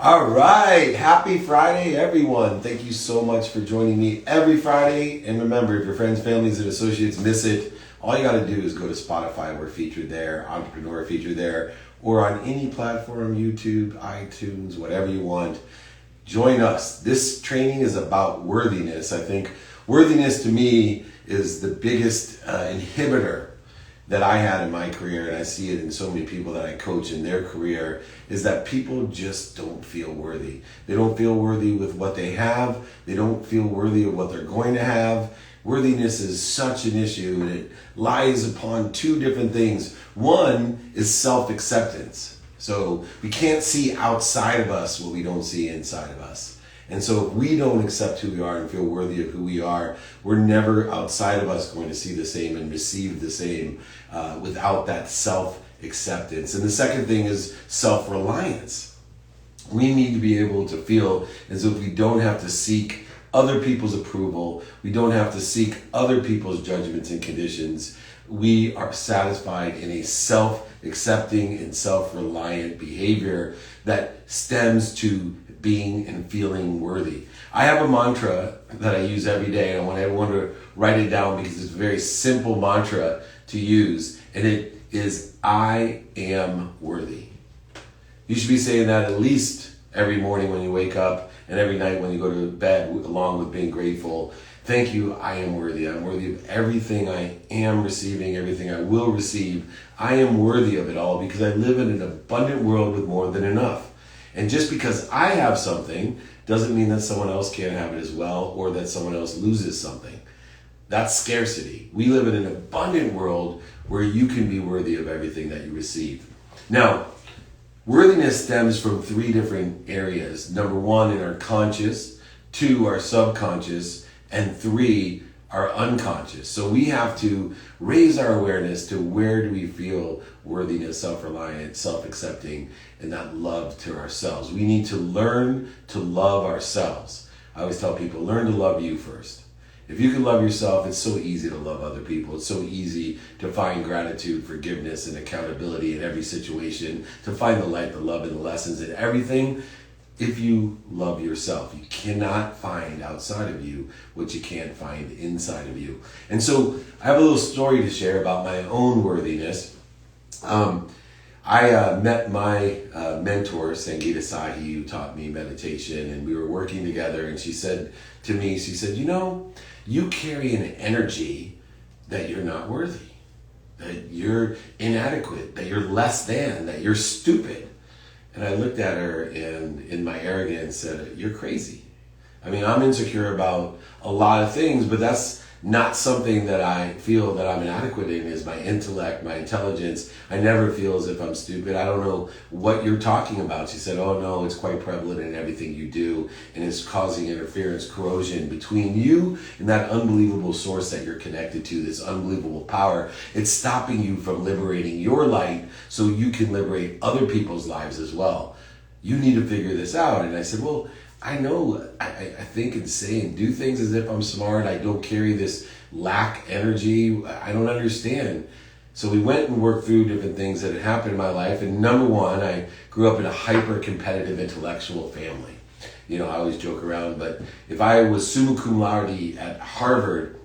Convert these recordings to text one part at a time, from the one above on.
All right. Happy Friday, everyone. Thank you so much for joining me every Friday. And remember, if your friends, families, and associates miss it, all you got to do is go to Spotify. We're featured there, Entrepreneur featured there, or on any platform, YouTube, iTunes, whatever you want. Join us. This training is about worthiness. I think worthiness to me is the biggest inhibitor that I had in my career, and I see it in so many people that I coach in their career, is that people just don't feel worthy. They don't feel worthy with what they have. They don't feel worthy of what they're going to have. Worthiness is such an issue, and it lies upon two different things. One is self-acceptance. So we can't see outside of us what we don't see inside of us. And so if we don't accept who we are and feel worthy of who we are, we're never outside of us going to see the same and receive the same without that self-acceptance. And the second thing is self-reliance. We need to be able to feel as if we don't have to seek other people's approval. We don't have to seek other people's judgments and conditions. We are satisfied in a self-accepting and self-reliant behavior that stems to being and feeling worthy. I have a mantra that I use every day, and I want everyone to write it down because it's a very simple mantra to use, and it is, I am worthy. You should be saying that at least every morning when you wake up and every night when you go to bed, along with being grateful. Thank you, I am worthy. I'm worthy of everything I am receiving, everything I will receive. I am worthy of it all because I live in an abundant world with more than enough. And just because I have something doesn't mean that someone else can't have it as well, or that someone else loses something. That's scarcity. We live in an abundant world where you can be worthy of everything that you receive. Now, worthiness stems from three different areas. Number one, in our conscious, two, our subconscious, and three, our unconscious. So we have to raise our awareness to where do we feel worthiness, self-reliant, self-accepting, and that love to ourselves. We need to learn to love ourselves. I always tell people, learn to love you first. If you can love yourself, it's so easy to love other people. It's so easy to find gratitude, forgiveness, and accountability in every situation, to find the light, the love, and the lessons in everything. If you love yourself, you cannot find outside of you what you can't find inside of you. And so I have a little story to share about my own worthiness. I met my mentor, Sangeeta Sahi, who taught me meditation, and we were working together, and she said to me, you know, you carry an energy that you're not worthy, that you're inadequate, that you're less than, that you're stupid. And I looked at her and in my arrogance said, you're crazy. I mean, I'm insecure about a lot of things, but that's not something that I feel that I'm inadequate in, is my intellect, my intelligence. I never feel as if I'm stupid. I don't know what you're talking about. She said, oh no, it's quite prevalent in everything you do, and it's causing interference, corrosion between you and that unbelievable source that you're connected to, this unbelievable power. It's stopping you from liberating your light so you can liberate other people's lives as well. You need to figure this out. And I said, well, I know I think and say and do things as if I'm smart. I don't carry this lack energy. I don't understand. So we went and worked through different things that had happened in my life. And number one, I grew up in a hyper-competitive intellectual family. You know, I always joke around, but if I was summa cum laude at Harvard,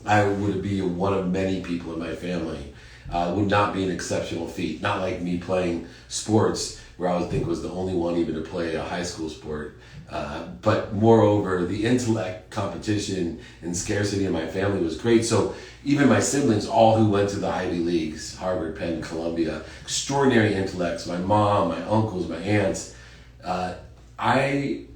I would be one of many people in my family. Would not be an exceptional feat. Not like me playing sports, where I would think was the only one even to play a high school sport. But moreover, the intellect competition and scarcity in my family was great. So even my siblings, all who went to the Ivy Leagues, Harvard, Penn, Columbia, extraordinary intellects, my mom, my uncles, my aunts, I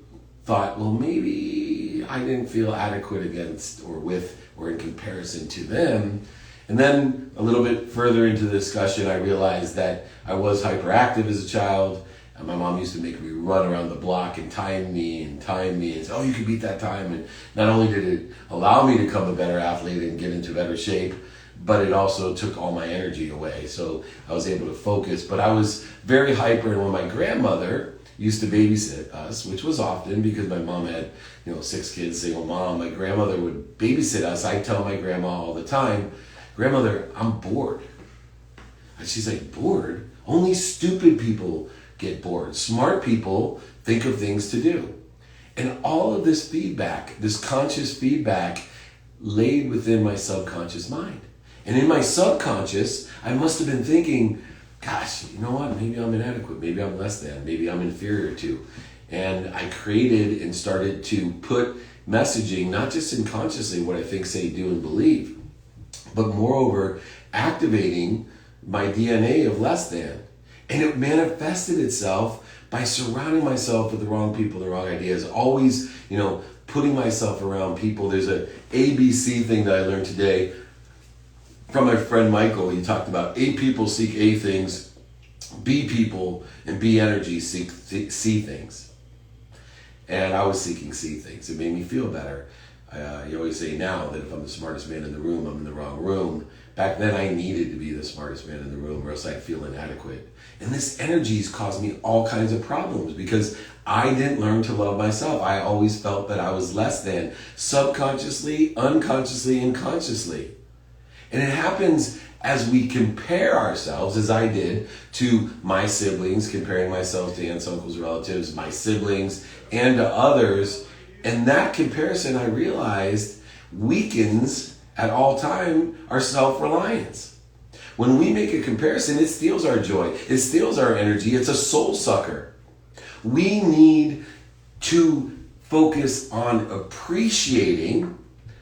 thought, well, maybe I didn't feel adequate against or with or in comparison to them. And then a little bit further into the discussion, I realized that I was hyperactive as a child. And my mom used to make me run around the block and time me and say, oh, you can beat that time. And not only did it allow me to become a better athlete and get into better shape, but it also took all my energy away. So I was able to focus. But I was very hyper. And when my grandmother used to babysit us, which was often because my mom had, 6 kids, single mom, my grandmother would babysit us. I tell my grandma all the time, Grandmother, I'm bored. And she's like, bored? Only stupid people get bored. Smart people think of things to do. And all of this feedback, this conscious feedback, laid within my subconscious mind. And in my subconscious, I must have been thinking, gosh, you know what? Maybe I'm inadequate. Maybe I'm less than. Maybe I'm inferior to. And I created and started to put messaging, not just unconsciously what I think, say, do, and believe, but moreover, activating my DNA of less than. And it manifested itself by surrounding myself with the wrong people, the wrong ideas, always, putting myself around people. There's a ABC thing that I learned today from my friend Michael. He talked about A people seek A things, B people and B energy seek C things. And I was seeking C things. It made me feel better. You always say now that if I'm the smartest man in the room, I'm in the wrong room. Back then I needed to be the smartest man in the room or else I'd feel inadequate. And this energy's caused me all kinds of problems because I didn't learn to love myself. I always felt that I was less than, subconsciously, unconsciously, and consciously. And it happens as we compare ourselves, as I did, to my siblings, comparing myself to aunts, uncles, relatives, my siblings, and to others. And that comparison, I realized, weakens at all time our self-reliance. When we make a comparison, it steals our joy. It steals our energy. It's a soul sucker. We need to focus on appreciating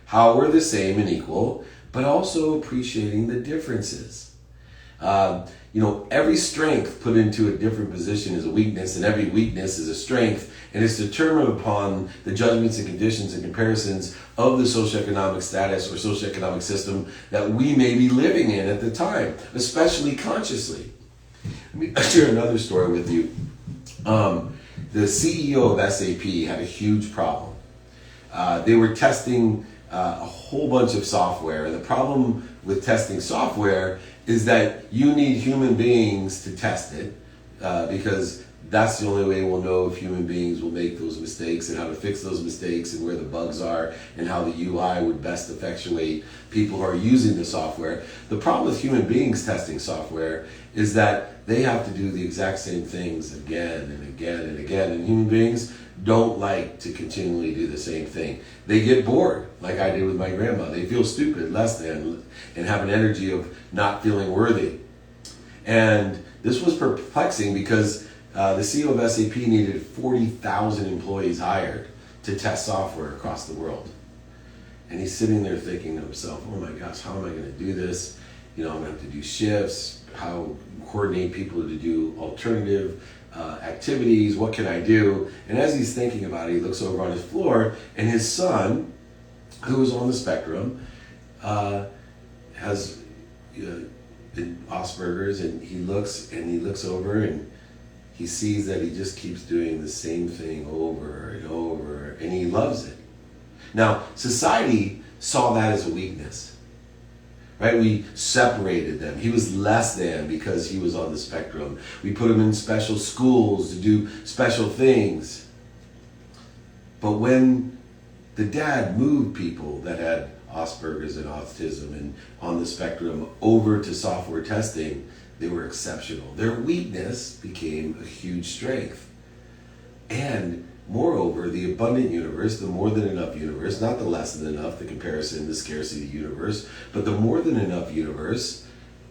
how we're the same and equal, but also appreciating the differences. Every strength put into a different position is a weakness, and every weakness is a strength, and it's determined upon the judgments and conditions and comparisons of the socioeconomic status or socioeconomic system that we may be living in at the time, especially consciously. Let me share another story with you. The CEO of SAP had a huge problem. They were testing a whole bunch of software, and the problem with testing software is that you need human beings to test it because that's the only way we'll know if human beings will make those mistakes and how to fix those mistakes and where the bugs are and how the UI would best effectuate people who are using the software. The problem with human beings testing software is that they have to do the exact same things again and again and again, and human beings don't like to continually do the same thing. They get bored, like I did with my grandma. They feel stupid, less than, and have an energy of not feeling worthy. And this was perplexing because the CEO of SAP needed 40,000 employees hired to test software across the world. And he's sitting there thinking to himself, oh my gosh, how am I going to do this? I'm going to have to do shifts, how coordinate people to do alternative activities, what can I do? And as he's thinking about it, he looks over on his floor, and his son, who is on the spectrum, has Asperger's, and he looks over and he sees that he just keeps doing the same thing over and over, and he loves it. Now, society saw that as a weakness, right? We separated them. He was less than because he was on the spectrum. We put him in special schools to do special things. But when the dad moved people that had Asperger's and autism and on the spectrum over to software testing, they were exceptional. Their weakness became a huge strength. And moreover, the abundant universe, the more than enough universe, not the less than enough, the comparison, the scarcity universe, but the more than enough universe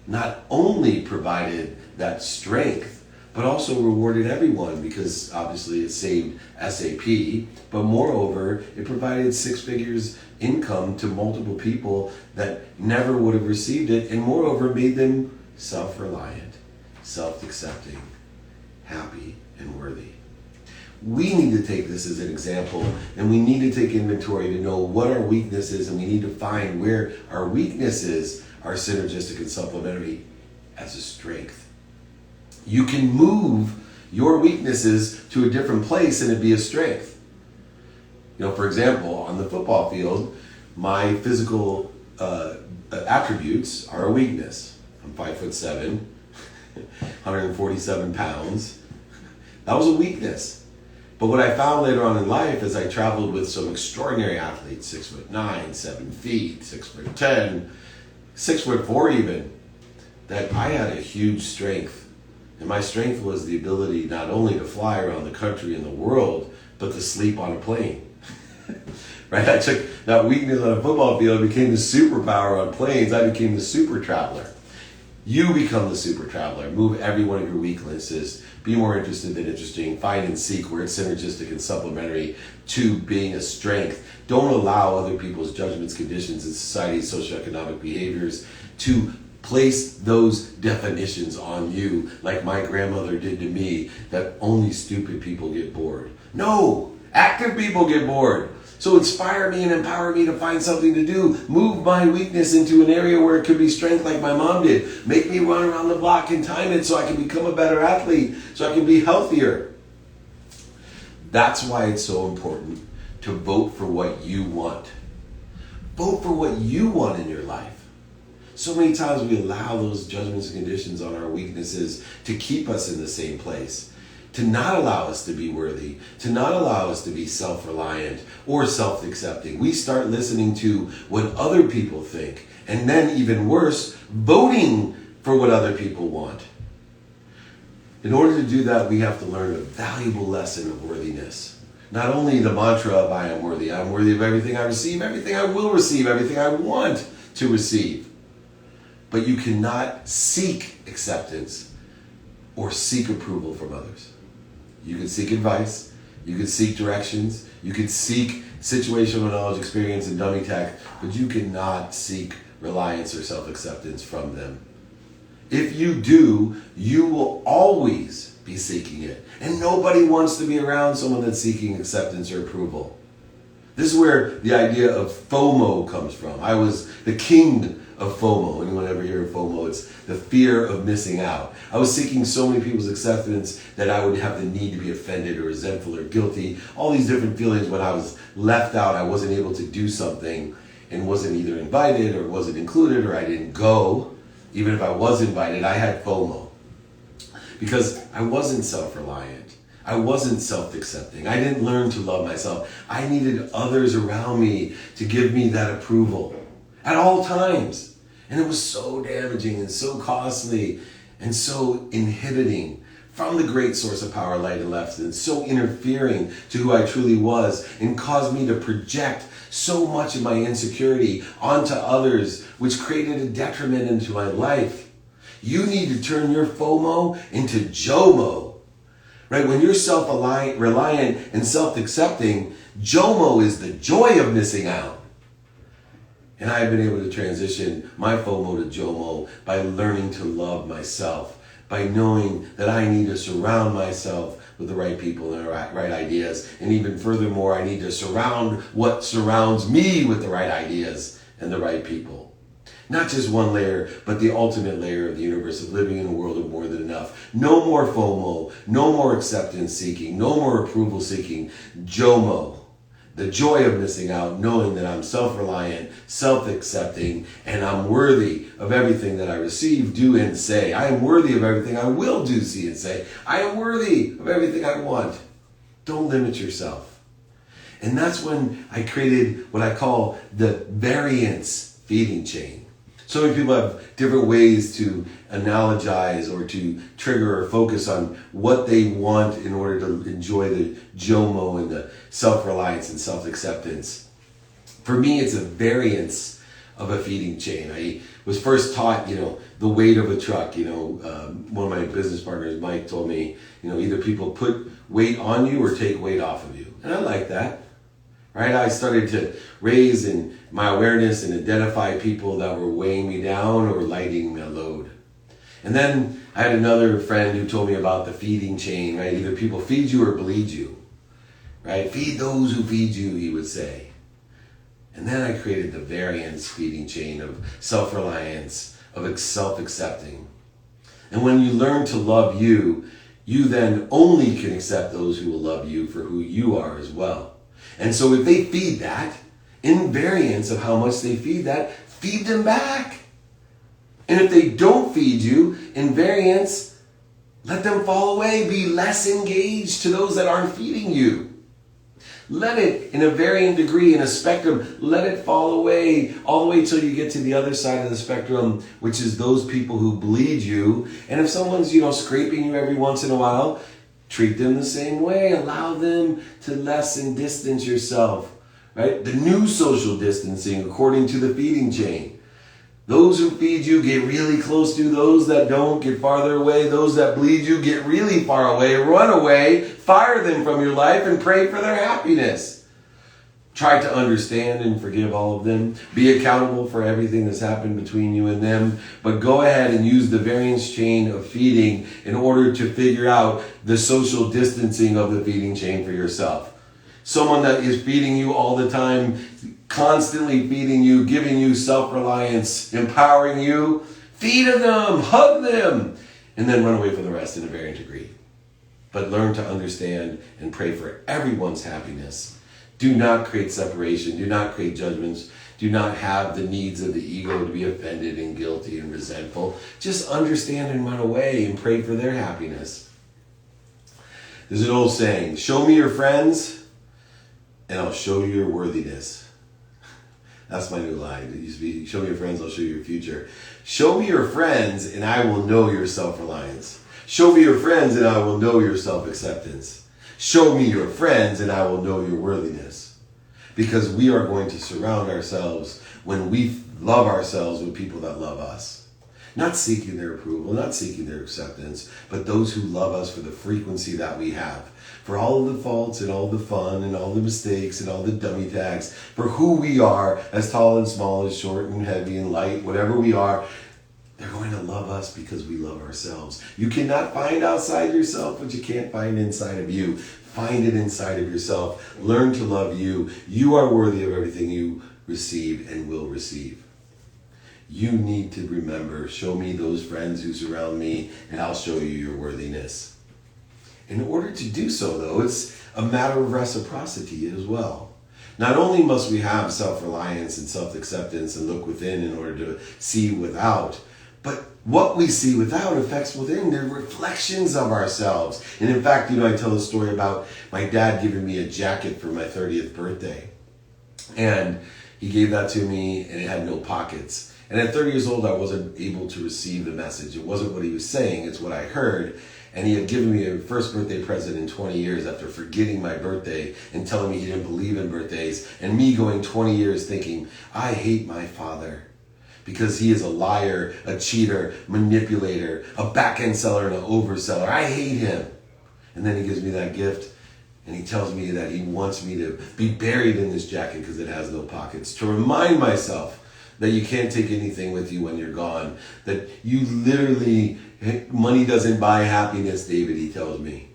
not only provided that strength, but also rewarded everyone because obviously it saved SAP, but moreover, it provided 6 figures income to multiple people that never would have received it, and moreover made them self-reliant, self-accepting, happy, and worthy. We need to take this as an example, and we need to take inventory to know what our weakness is, and we need to find where our weaknesses are synergistic and supplementary as a strength. You can move your weaknesses to a different place and it be a strength. For example, on the football field, my physical attributes are a weakness. I'm 5'7", 147 pounds. That was a weakness. But what I found later on in life as I traveled with some extraordinary athletes, 6'9", 7 feet, 6'10", 6'4" even, that I had a huge strength And my strength was the ability not only to fly around the country and the world, but to sleep on a plane. Right? I took that weakness on a football field and became the superpower on planes. I became the super traveler. You become the super traveler. Move every one of your weaknesses. Be more interested than interesting. Find and seek where it's synergistic and supplementary to being a strength. Don't allow other people's judgments, conditions, and society's socioeconomic behaviors to place those definitions on you like my grandmother did to me, that only stupid people get bored. No! Active people get bored. So inspire me and empower me to find something to do. Move my weakness into an area where it could be strength like my mom did. Make me run around the block and time it so I can become a better athlete, so I can be healthier. That's why it's so important to vote for what you want. Vote for what you want in your life. So many times we allow those judgments and conditions on our weaknesses to keep us in the same place, to not allow us to be worthy, to not allow us to be self-reliant or self-accepting. We start listening to what other people think, and then even worse, voting for what other people want. In order to do that, we have to learn a valuable lesson of worthiness. Not only the mantra of I am worthy of everything I receive, everything I will receive, everything I want to receive. But you cannot seek acceptance or seek approval from others. You can seek advice, you can seek directions, you can seek situational knowledge, experience, and dummy tech, but you cannot seek reliance or self-acceptance from them. If you do, you will always be seeking it. And nobody wants to be around someone that's seeking acceptance or approval. This is where the idea of FOMO comes from. I was the king of FOMO. Anyone ever hear of FOMO? It's the fear of missing out. I was seeking so many people's acceptance that I would have the need to be offended or resentful or guilty. All these different feelings when I was left out, I wasn't able to do something and wasn't either invited or wasn't included or I didn't go. Even if I was invited, I had FOMO. Because I wasn't self-reliant. I wasn't self-accepting. I didn't learn to love myself. I needed others around me to give me that approval at all times. And it was so damaging and so costly and so inhibiting from the great source of power, light, and left, and so interfering to who I truly was and caused me to project so much of my insecurity onto others, which created a detriment into my life. You need to turn your FOMO into JOMO. Right? When you're self-reliant and self-accepting, JOMO is the joy of missing out. And I've been able to transition my FOMO to JOMO by learning to love myself, by knowing that I need to surround myself with the right people and the right ideas. And even furthermore, I need to surround what surrounds me with the right ideas and the right people. Not just one layer, but the ultimate layer of the universe of living in a world of more than enough. No more FOMO, no more acceptance seeking, no more approval seeking. JOMO, the joy of missing out, knowing that I'm self-reliant, self-accepting, and I'm worthy of everything that I receive, do, and say. I am worthy of everything I will do, see, and say. I am worthy of everything I want. Don't limit yourself. And that's when I created what I call the variance feeding chain. So many people have different ways to analogize or to trigger or focus on what they want in order to enjoy the JOMO and the self-reliance and self-acceptance. For me, it's a variance of a feeding chain. I was first taught, the weight of a truck. One of my business partners, Mike, told me, either people put weight on you or take weight off of you. And I like that. Right? I started to raise in my awareness and identify people that were weighing me down or lightening my load. And then I had another friend who told me about the feeding chain, right? Either people feed you or bleed you, right? Feed those who feed you, he would say. And then I created the variance feeding chain of self-reliance, of self-accepting. And when you learn to love you, you then only can accept those who will love you for who you are as well. And so if they feed that, in variance of how much they feed that, feed them back. And if they don't feed you, in variance, let them fall away. Be less engaged to those that aren't feeding you. Let it, in a varying degree, in a spectrum, let it fall away, all the way till you get to the other side of the spectrum, which is those people who bleed you. And if someone's, scraping you every once in a while, treat them the same way. Allow them to lessen distance yourself, right? The new social distancing, according to the feeding chain. Those who feed you get really close to. Those that don't get farther away. Those that bleed you get really far away. Run away. Fire them from your life and pray for their happiness. Try to understand and forgive all of them. Be accountable for everything that's happened between you and them. But go ahead and use the variance chain of feeding in order to figure out the social distancing of the feeding chain for yourself. Someone that is feeding you all the time, constantly feeding you, giving you self-reliance, empowering you, feed them, hug them, and then run away from the rest in a varying degree. But learn to understand and pray for everyone's happiness. Do not create separation. Do not create judgments. Do not have the needs of the ego to be offended and guilty and resentful. Just understand and run away and pray for their happiness. There's an old saying, show me your friends and I'll show you your worthiness. That's my new line. It used to be, show me your friends, I'll show you your future. Show me your friends and I will know your self-reliance. Show me your friends and I will know your self-acceptance. Show me your friends and I will know your worthiness. Because we are going to surround ourselves when we love ourselves with people that love us. Not seeking their approval, not seeking their acceptance, but those who love us for the frequency that we have. For all of the faults and all the fun and all the mistakes and all the dummy tags. For who we are, as tall and small, as short and heavy and light, whatever we are. They're going to love us because we love ourselves. You cannot find outside yourself what you can't find inside of you. Find it inside of yourself. Learn to love you. You are worthy of everything you receive and will receive. You need to remember, show me those friends who surround me and I'll show you your worthiness. In order to do so, though, it's a matter of reciprocity as well. Not only must we have self-reliance and self-acceptance and look within in order to see without, but what we see without affects within. They're reflections of ourselves. And in fact, I tell a story about my dad giving me a jacket for my 30th birthday. And he gave that to me and it had no pockets. And at 30 years old, I wasn't able to receive the message. It wasn't what he was saying, it's what I heard. And he had given me a first birthday present in 20 years after forgetting my birthday and telling me he didn't believe in birthdays. And me going 20 years thinking, I hate my father because he is a liar, a cheater, manipulator, a back-end seller and an overseller. I hate him. And then he gives me that gift and he tells me that he wants me to be buried in this jacket because it has no pockets, to remind myself that you can't take anything with you when you're gone, that you literally, money doesn't buy happiness, David, he tells me.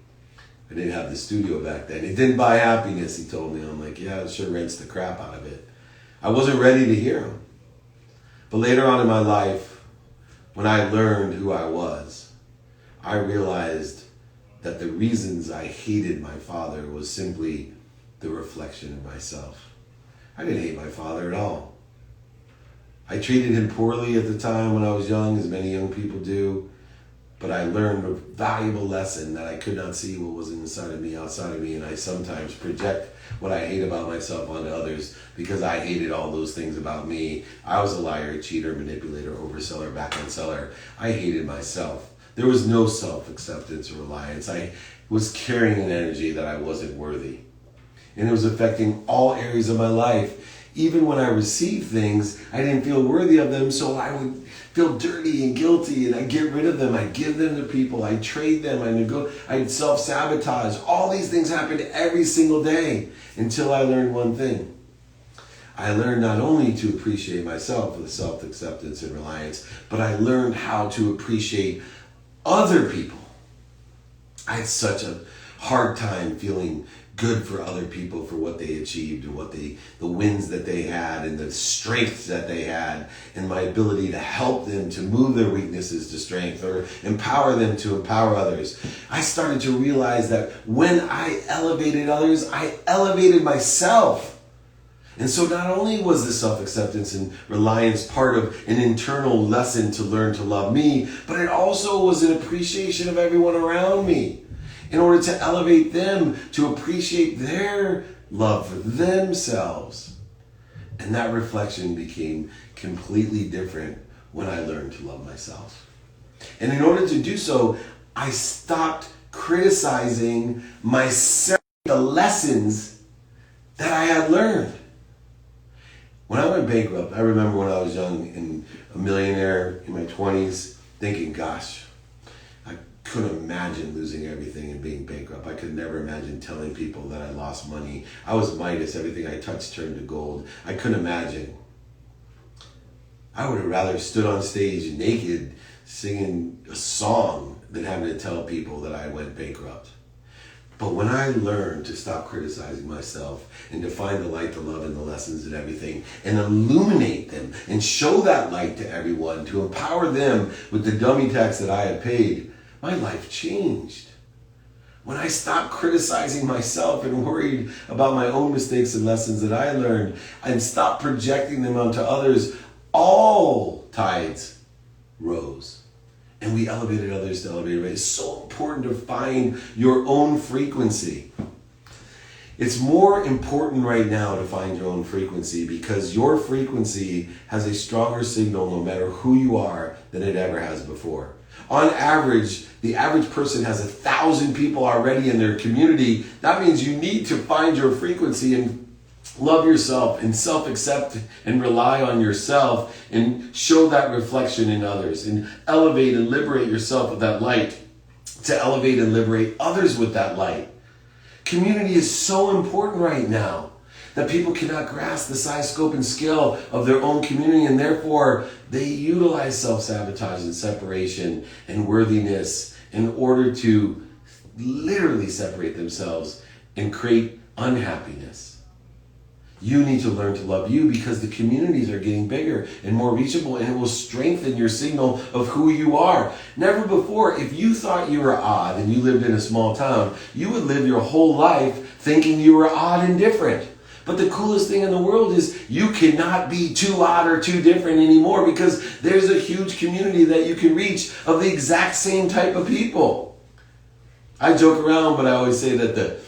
I didn't have the studio back then. It didn't buy happiness, he told me. I'm like, yeah, it sure rents the crap out of it. I wasn't ready to hear him. But later on in my life, when I learned who I was, I realized that the reasons I hated my father was simply the reflection of myself. I didn't hate my father at all. I treated him poorly at the time when I was young, as many young people do. But I learned a valuable lesson that I could not see what was inside of me, outside of me. And I sometimes project what I hate about myself onto others because I hated all those things about me. I was a liar, cheater, manipulator, overseller, back-end seller. I hated myself. There was no self-acceptance or reliance. I was carrying an energy that I wasn't worthy. And it was affecting all areas of my life. Even when I received things, I didn't feel worthy of them, so I would feel dirty and guilty, and I'd get rid of them. I'd give them to people. I'd trade them. I'd self-sabotage. All these things happened every single day until I learned one thing. I learned not only to appreciate myself with self-acceptance and reliance, but I learned how to appreciate other people. I had such a hard time feeling good for other people for what they achieved and the wins that they had and the strengths that they had and my ability to help them to move their weaknesses to strength or empower them to empower others. I started to realize that when I elevated others, I elevated myself. And so not only was the self-acceptance and reliance part of an internal lesson to learn to love me, but it also was an appreciation of everyone around me. In order to elevate them, to appreciate their love for themselves. And that reflection became completely different when I learned to love myself. And in order to do so, I stopped criticizing myself, the lessons that I had learned. When I went bankrupt, I remember when I was young and a millionaire in my 20s, thinking, gosh, I couldn't imagine losing everything and being bankrupt. I could never imagine telling people that I lost money. I was Midas, everything I touched turned to gold. I couldn't imagine. I would have rather stood on stage naked singing a song than having to tell people that I went bankrupt. But when I learned to stop criticizing myself and to find the light, the love, and the lessons and everything, and illuminate them and show that light to everyone, to empower them with the dummy tax that I had paid, my life changed. When I stopped criticizing myself and worried about my own mistakes and lessons that I learned and stopped projecting them onto others, all tides rose. And we elevated others to elevate. It's so important to find your own frequency. It's more important right now to find your own frequency because your frequency has a stronger signal no matter who you are than it ever has before. On average, the average person has 1,000 people already in their community. That means you need to find your frequency and love yourself and self-accept and rely on yourself and show that reflection in others and elevate and liberate yourself with that light to elevate and liberate others with that light. Community is so important right now that people cannot grasp the size, scope, and scale of their own community, and therefore they utilize self-sabotage and separation and worthiness in order to literally separate themselves and create unhappiness. You need to learn to love you because the communities are getting bigger and more reachable, and it will strengthen your signal of who you are. Never before, if you thought you were odd and you lived in a small town, you would live your whole life thinking you were odd and different. But the coolest thing in the world is you cannot be too odd or too different anymore because there's a huge community that you can reach of the exact same type of people. I joke around, but I always say that the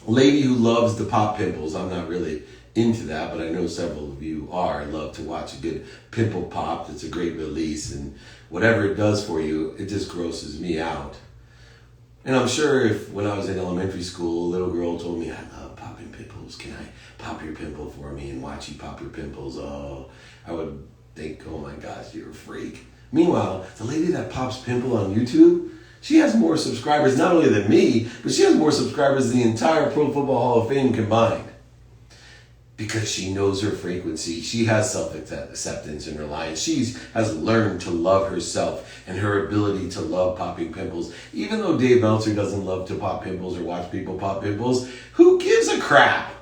lady who loves to pop pimples, I'm not really into that, but I know several of you are. I love to watch a good pimple pop. It's a great release, and whatever it does for you, it just grosses me out. And I'm sure if when I was in elementary school, a little girl told me, I love popping pimples. Can I pop your pimple for me and watch you pop your pimples? Oh, I would think, oh my gosh, you're a freak. Meanwhile, the lady that pops pimple on YouTube, she has more subscribers, not only than me, but she has more subscribers than the entire Pro Football Hall of Fame combined. Because she knows her frequency. She has self-acceptance and reliance. She has learned to love herself and her ability to love popping pimples. Even though Dave Meltzer doesn't love to pop pimples or watch people pop pimples, who gives a crap?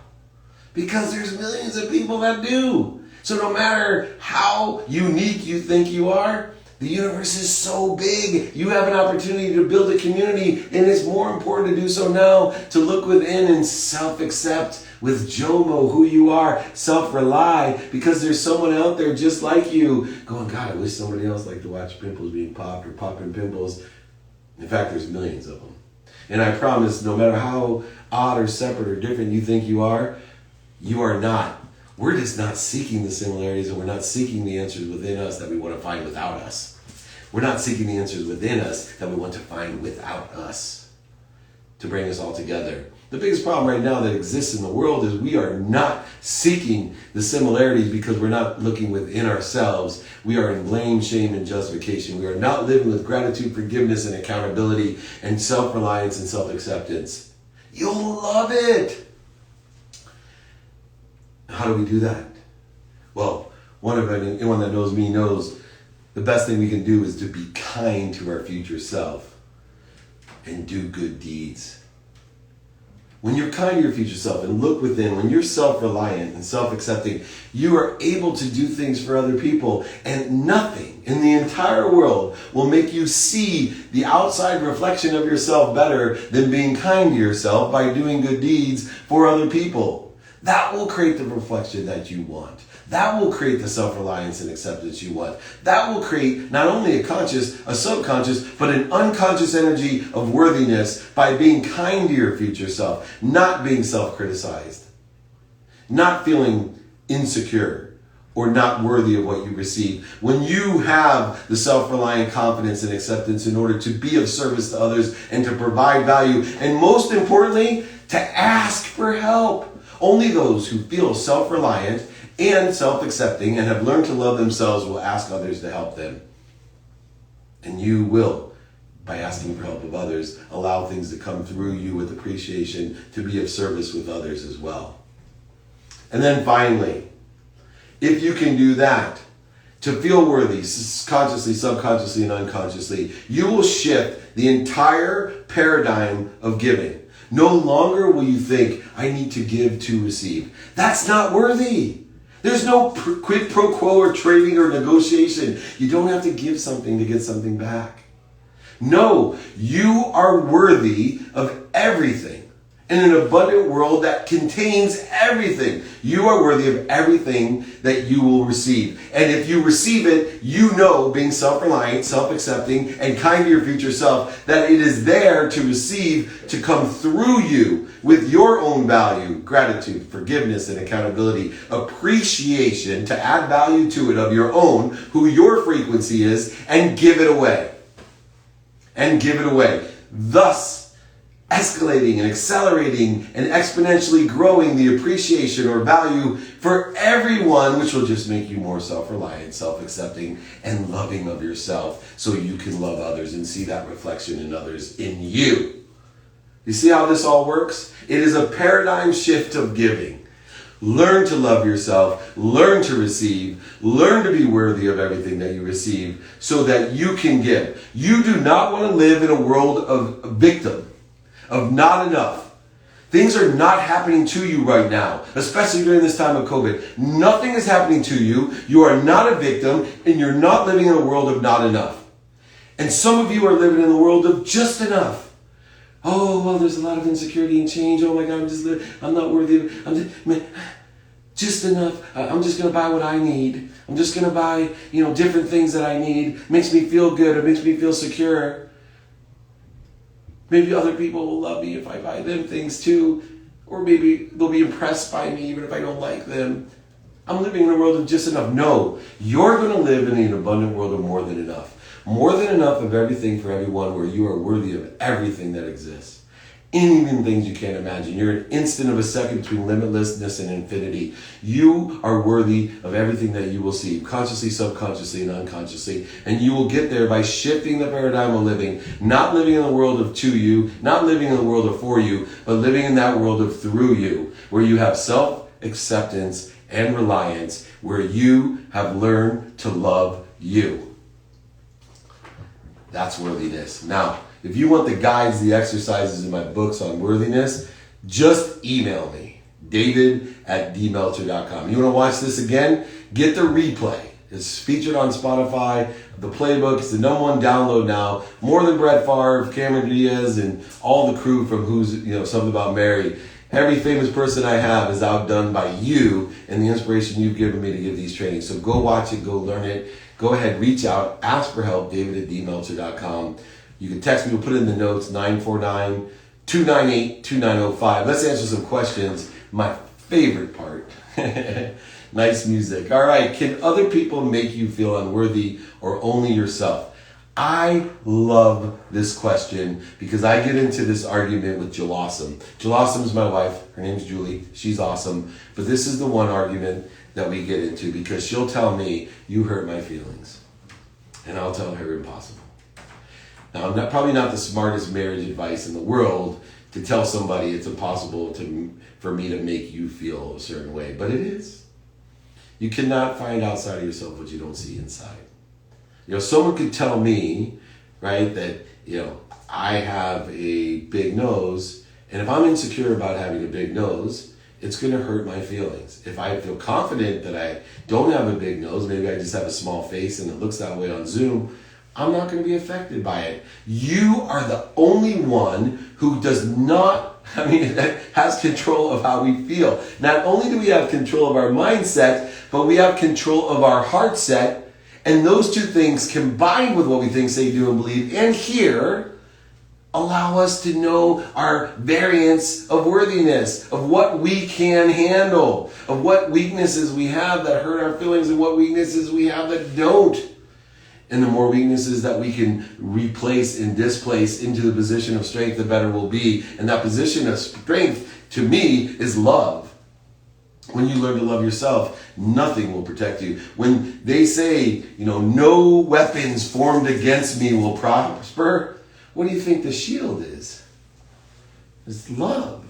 Because there's millions of people that do. So no matter how unique you think you are, the universe is so big. You have an opportunity to build a community, and it's more important to do so now, to look within and self-accept with Jomo who you are, self-rely, because there's someone out there just like you going, God, I wish somebody else liked to watch pimples being popped or popping pimples. In fact, there's millions of them. And I promise, no matter how odd or separate or different you think you are not. We're just not seeking the similarities, and we're not seeking the answers within us that we want to find without us. We're not seeking the answers within us that we want to find without us to bring us all together. The biggest problem right now that exists in the world is we are not seeking the similarities because we're not looking within ourselves. We are in blame, shame, and justification. We are not living with gratitude, forgiveness, and accountability, and self-reliance and self-acceptance. You'll love it. How do we do that? Well, anyone that knows me knows the best thing we can do is to be kind to our future self and do good deeds. When you're kind to your future self and look within, when you're self-reliant and self-accepting, you are able to do things for other people, and nothing in the entire world will make you see the outside reflection of yourself better than being kind to yourself by doing good deeds for other people. That will create the reflection that you want. That will create the self-reliance and acceptance you want. That will create not only a subconscious, but an unconscious energy of worthiness by being kind to your future self, not being self-criticized, not feeling insecure or not worthy of what you receive. When you have the self-reliant confidence and acceptance in order to be of service to others and to provide value, and most importantly, to ask for help. Only those who feel self-reliant and self-accepting and have learned to love themselves will ask others to help them. And you will, by asking for help of others, allow things to come through you with appreciation to be of service with others as well. And then finally, if you can do that, to feel worthy, consciously, subconsciously, and unconsciously, you will shift the entire paradigm of giving. No longer will you think, I need to give to receive. That's not worthy. There's no quid pro quo or trading or negotiation. You don't have to give something to get something back. No, you are worthy of everything. In an abundant world that contains everything, you are worthy of everything that you will receive. And if you receive it, you know, being self-reliant, self-accepting, and kind to your future self, that it is there to receive, to come through you with your own value, gratitude, forgiveness, and accountability, appreciation, to add value to it of your own, who your frequency is, and give it away. And give it away. Thus, escalating and accelerating and exponentially growing the appreciation or value for everyone, which will just make you more self-reliant, self-accepting, and loving of yourself so you can love others and see that reflection in others in you. You see how this all works? It is a paradigm shift of giving. Learn to love yourself, learn to receive, learn to be worthy of everything that you receive so that you can give. You do not want to live in a world of victim, of not enough. Things are not happening to you right now, especially during this time of COVID. Nothing is happening to you. You are not a victim, and you're not living in a world of not enough. And some of you are living in the world of just enough. Oh, well, there's a lot of insecurity and change. Oh my God, I'm not worthy of just enough. I'm just going to buy what I need. I'm just going to buy, different things that I need. Makes me feel good. It makes me feel secure. Maybe other people will love me if I buy them things too. Or maybe they'll be impressed by me even if I don't like them. I'm living in a world of just enough. No, you're going to live in an abundant world of more than enough. More than enough of everything for everyone, where you are worthy of everything that exists. Even things you can't imagine. You're an instant of a second between limitlessness and infinity. You are worthy of everything that you will see, consciously, subconsciously, and unconsciously. And you will get there by shifting the paradigm of living, not living in the world of to you, not living in the world of for you, but living in that world of through you, where you have self-acceptance and reliance, where you have learned to love you. That's worthiness. Now, if you want the guides, the exercises in my books on worthiness, just email me, david@dmeltzer.com. You want to watch this again? Get the replay. It's featured on Spotify. The playbook is the #1 download now. More than Brett Favre, Cameron Diaz, and all the crew from Who's, Something About Mary. Every famous person I have is outdone by you and the inspiration you've given me to give these trainings. So go watch it, go learn it. Go ahead, reach out, ask for help, david@dmeltzer.com. You can text me, we'll put it in the notes, 949-298-2905. Let's answer some questions. My favorite part. Nice music. All right, can other people make you feel unworthy or only yourself? I love this question because I get into this argument with Jill Awesome. Jill Awesome is my wife. Her name's Julie. She's awesome. But this is the one argument that we get into because she'll tell me, you hurt my feelings. And I'll tell her impossible. Now, I'm probably not the smartest marriage advice in the world to tell somebody it's impossible for me to make you feel a certain way, but it is. You cannot find outside of yourself what you don't see inside. Someone could tell me, right, that, I have a big nose, and if I'm insecure about having a big nose, it's going to hurt my feelings. If I feel confident that I don't have a big nose, maybe I just have a small face and it looks that way on Zoom, I'm not going to be affected by it. You are the only one who does not I mean, it has control of how we feel. Not only do we have control of our mindset, but we have control of our heart set. And those two things combined with what we think, say, do, and believe, and hear, allow us to know our variance of worthiness, of what we can handle, of what weaknesses we have that hurt our feelings and what weaknesses we have that don't. And the more weaknesses that we can replace and displace into the position of strength, the better we'll be. And that position of strength, to me, is love. When you learn to love yourself, nothing will protect you. When they say, no weapons formed against me will prosper, what do you think the shield is? It's love.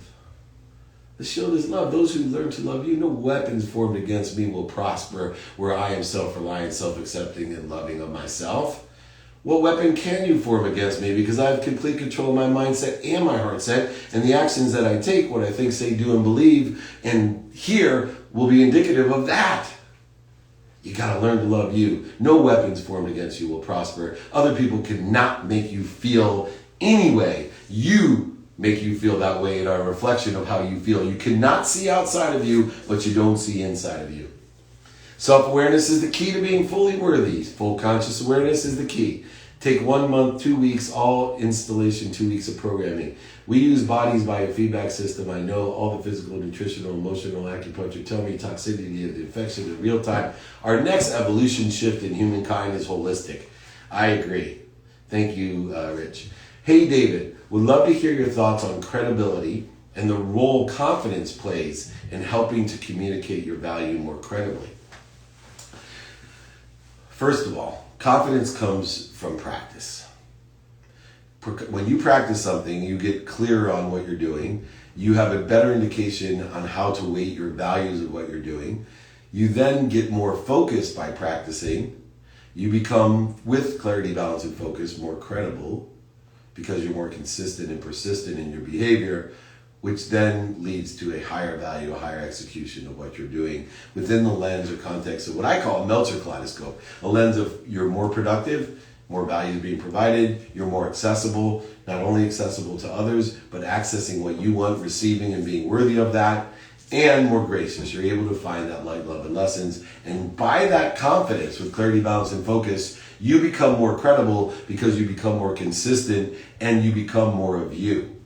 The shield is love. Those who learn to love you, no weapons formed against me will prosper, where I am self-reliant, self-accepting, and loving of myself. What weapon can you form against me? Because I have complete control of my mindset and my heart set, and the actions that I take, what I think, say, do, and believe, and hear will be indicative of that. You got to learn to love you. No weapons formed against you will prosper. Other people cannot make you feel any way. You make you feel that way and are a reflection of how you feel. You cannot see outside of you, but you don't see inside of you. Self-awareness is the key to being fully worthy. Full conscious awareness is the key. Take 1 month, 2 weeks, all installation, 2 weeks of programming. We use Body's biofeedback system. I know all the physical, nutritional, emotional, acupuncture, tell me toxicity of the infection in real time. Our next evolution shift in humankind is holistic. I agree. Thank you, Rich. Hey, David, would love to hear your thoughts on credibility and the role confidence plays in helping to communicate your value more credibly. First of all, confidence comes from practice. When you practice something, you get clearer on what you're doing. You have a better indication on how to weight your values of what you're doing. You then get more focused by practicing. You become, with clarity, balance, and focus, more credible because you're more consistent and persistent in your behavior, which then leads to a higher value, a higher execution of what you're doing within the lens or context of what I call a Meltzer kaleidoscope, a lens of you're more productive, more value is being provided, you're more accessible, not only accessible to others, but accessing what you want, receiving and being worthy of that, and more gracious. You're able to find that light, love, and lessons. And by that confidence, with clarity, balance, and focus, you become more credible because you become more consistent and you become more of you.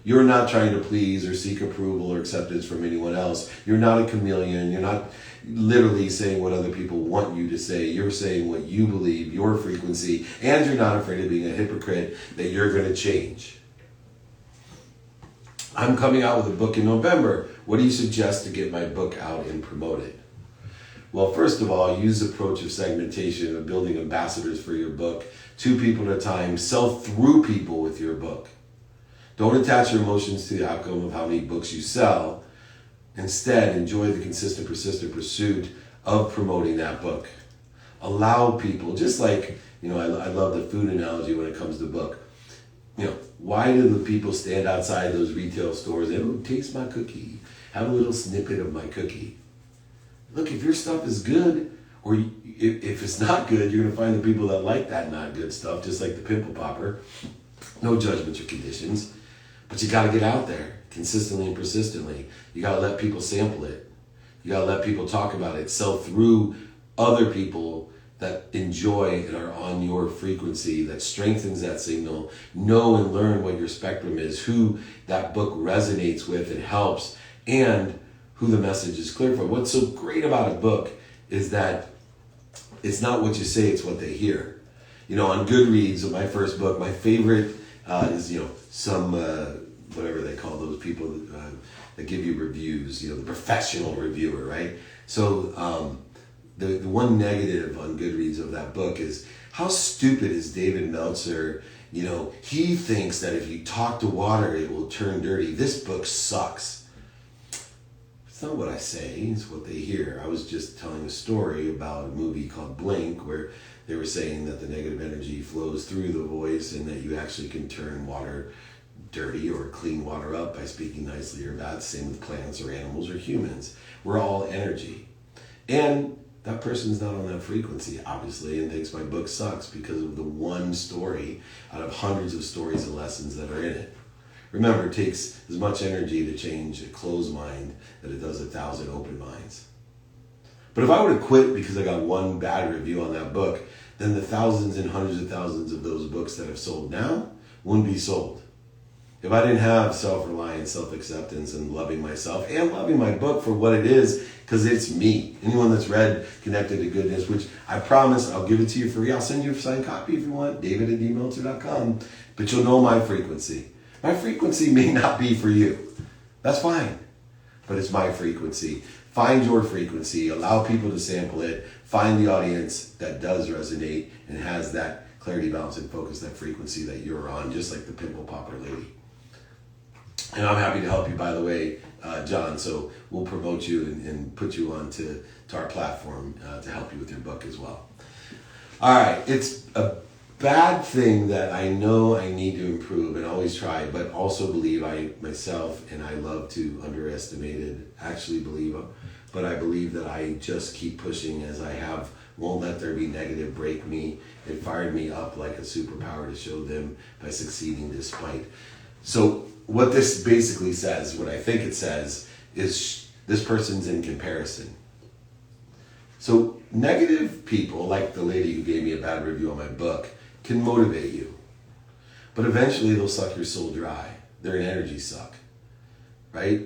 You're not trying to please or seek approval or acceptance from anyone else. You're not a chameleon. You're not literally saying what other people want you to say. You're saying what you believe, your frequency, and you're not afraid of being a hypocrite that you're going to change. I'm coming out with a book in November. What do you suggest to get my book out and promoted? Well, first of all, use the approach of segmentation, of building ambassadors for your book, 2 people at a time. Sell through people with your book. Don't attach your emotions to the outcome of how many books you sell. Instead, enjoy the consistent, persistent pursuit of promoting that book. Allow people, just like, I love the food analogy when it comes to book. Why do the people stand outside those retail stores and taste my cookie? Have a little snippet of my cookie. Look, if your stuff is good, or if it's not good, you're going to find the people that like that not good stuff, just like the pimple popper. No judgments or conditions. But you got to get out there consistently and persistently. You got to let people sample it. You got to let people talk about it. Sell through other people that enjoy and are on your frequency, that strengthens that signal. Know and learn what your spectrum is, who that book resonates with and helps, and who the message is clear for. What's so great about a book is that it's not what you say, it's what they hear. On Goodreads, my first book, my favorite is, some, whatever they call those people that give you reviews, the professional reviewer, right? So the one negative on Goodreads of that book is, how stupid is David Meltzer? He thinks that if you talk to water, it will turn dirty. This book sucks. It's not what I say, it's what they hear. I was just telling a story about a movie called Blink, where they were saying that the negative energy flows through the voice and that you actually can turn water dirty or clean water up by speaking nicely or bad. Same with plants or animals or humans. We're all energy. And that person's not on that frequency, obviously, and thinks my book sucks because of the one story out of hundreds of stories and lessons that are in it. Remember, it takes as much energy to change a closed mind that it does 1,000 open minds. But if I would have quit because I got one bad review on that book, then the thousands and hundreds of thousands of those books that have sold now wouldn't be sold. If I didn't have self-reliance, self-acceptance, and loving myself, and loving my book for what it is, because it's me. Anyone that's read Connected to Goodness, which I promise I'll give it to you free. I'll send you a signed copy if you want, david@dmeltzer.com. But you'll know my frequency. My frequency may not be for you. That's fine. But it's my frequency. Find your frequency. Allow people to sample it. Find the audience that does resonate and has that clarity, balance, and focus, that frequency that you're on, just like the pimple popper lady. And I'm happy to help you, by the way, John. So we'll promote you and put you on to our platform to help you with your book as well. All right. It's a bad thing that I know I need to improve and always try, but also believe I myself, and I love to underestimate it, actually believe, but I believe that I just keep pushing as I have. Won't let there be negative break me. It fired me up like a superpower to show them by succeeding despite. So what this basically says, what I think it says, is this person's in comparison. So negative people, like the lady who gave me a bad review on my book, can motivate you. But eventually they'll suck your soul dry. They're an energy suck, right?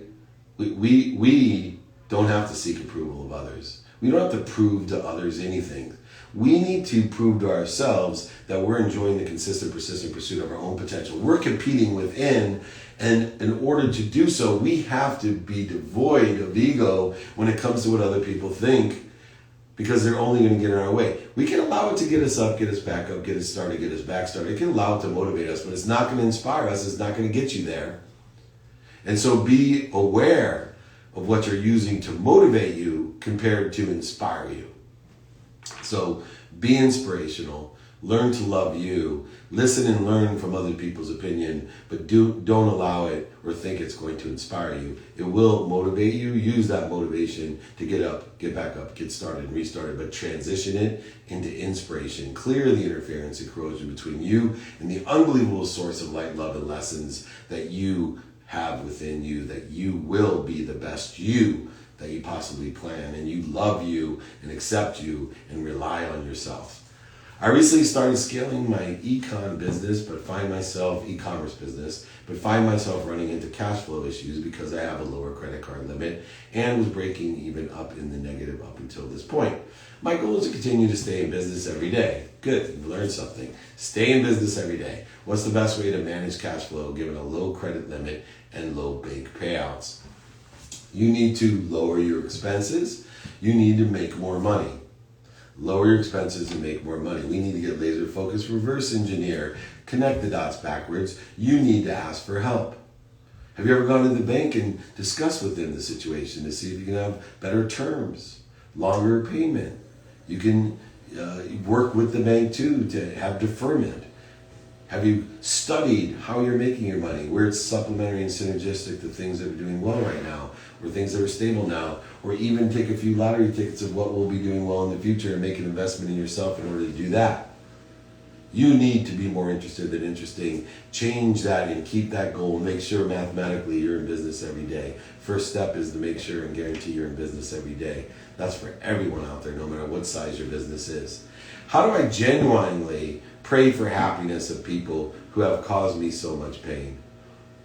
We don't have to seek approval of others. We don't have to prove to others anything. We need to prove to ourselves that we're enjoying the consistent, persistent pursuit of our own potential. We're competing within, and in order to do so, we have to be devoid of ego when it comes to what other people think, because they're only going to get in our way. We can allow it to get us up, get us back up, get us started, get us back started. It can allow it to motivate us, but it's not going to inspire us. It's not going to get you there. And so be aware of what you're using to motivate you compared to inspire you. So be inspirational, learn to love you, listen and learn from other people's opinion, but don't allow it or think it's going to inspire you. It will motivate you. Use that motivation to get up, get back up, get started and restarted, but transition it into inspiration. Clear the interference and corrosion between you and the unbelievable source of light, love, and lessons that you have within you, that you will be the best you that you possibly plan, and you love you and accept you and rely on yourself. I recently started scaling my e-commerce business, but find myself running into cash flow issues because I have a lower credit card limit and was breaking even up in the negative up until this point. My goal is to continue to stay in business every day. Good, you've learned something. Stay in business every day. What's the best way to manage cash flow given a low credit limit and low bank payouts? You need to lower your expenses. You need to make more money. Lower your expenses and make more money. We need to get laser focused, reverse engineer, connect the dots backwards. You need to ask for help. Have you ever gone to the bank and discussed with them the situation to see if you can have better terms, longer payment? You can work with the bank too to have deferment. Have you studied how you're making your money, where it's supplementary and synergistic to things that are doing well right now, or things that are stable now, or even take a few lottery tickets of what will be doing well in the future and make an investment in yourself in order to do that? You need to be more interested than interesting. Change that and keep that goal and make sure mathematically you're in business every day. First step is to make sure and guarantee you're in business every day. That's for everyone out there, no matter what size your business is. How do I genuinely pray for happiness of people who have caused me so much pain?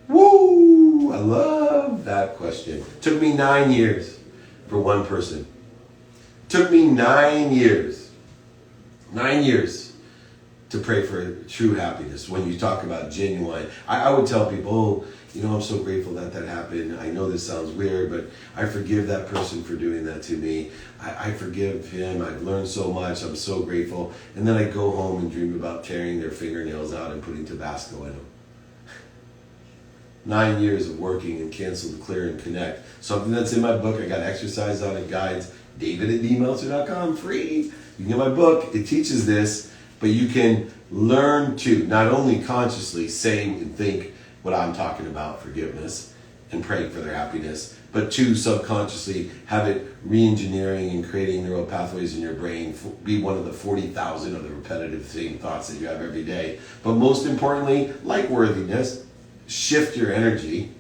Woo! I love that question. Took me 9 years for one person. Took me 9 years. 9 years to pray for true happiness. When you talk about genuine, I would tell people, I'm so grateful that happened. I know this sounds weird, but I forgive that person for doing that to me. I forgive him. I've learned so much. I'm so grateful. And then I go home and dream about tearing their fingernails out and putting Tabasco in them. 9 years of working and cancel, clear, and connect. Something that's in my book. I got exercise on it, guides. david@dmeltzer.com, free. You can get my book. It teaches this, but you can learn to not only consciously say and think what I'm talking about, forgiveness, and praying for their happiness, but to subconsciously have it re-engineering and creating neural pathways in your brain, be one of the 40,000 of the repetitive same thoughts that you have every day. But most importantly, like worthiness, shift your energy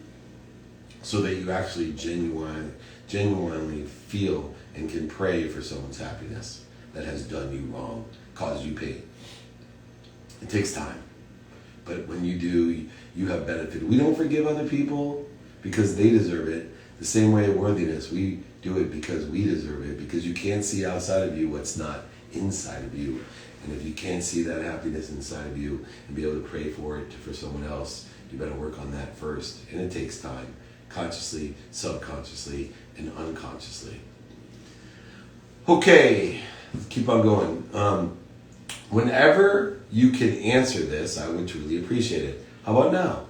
so that you actually genuinely feel and can pray for someone's happiness that has done you wrong, caused you pain. It takes time. But when you do, you have benefited. We don't forgive other people because they deserve it. The same way of worthiness, we do it because we deserve it, because you can't see outside of you what's not inside of you. And if you can't see that happiness inside of you and be able to pray for it for someone else, you better work on that first. And it takes time, consciously, subconsciously, and unconsciously. Okay, let's keep on going. Whenever you can answer this, I would truly appreciate it. How about now?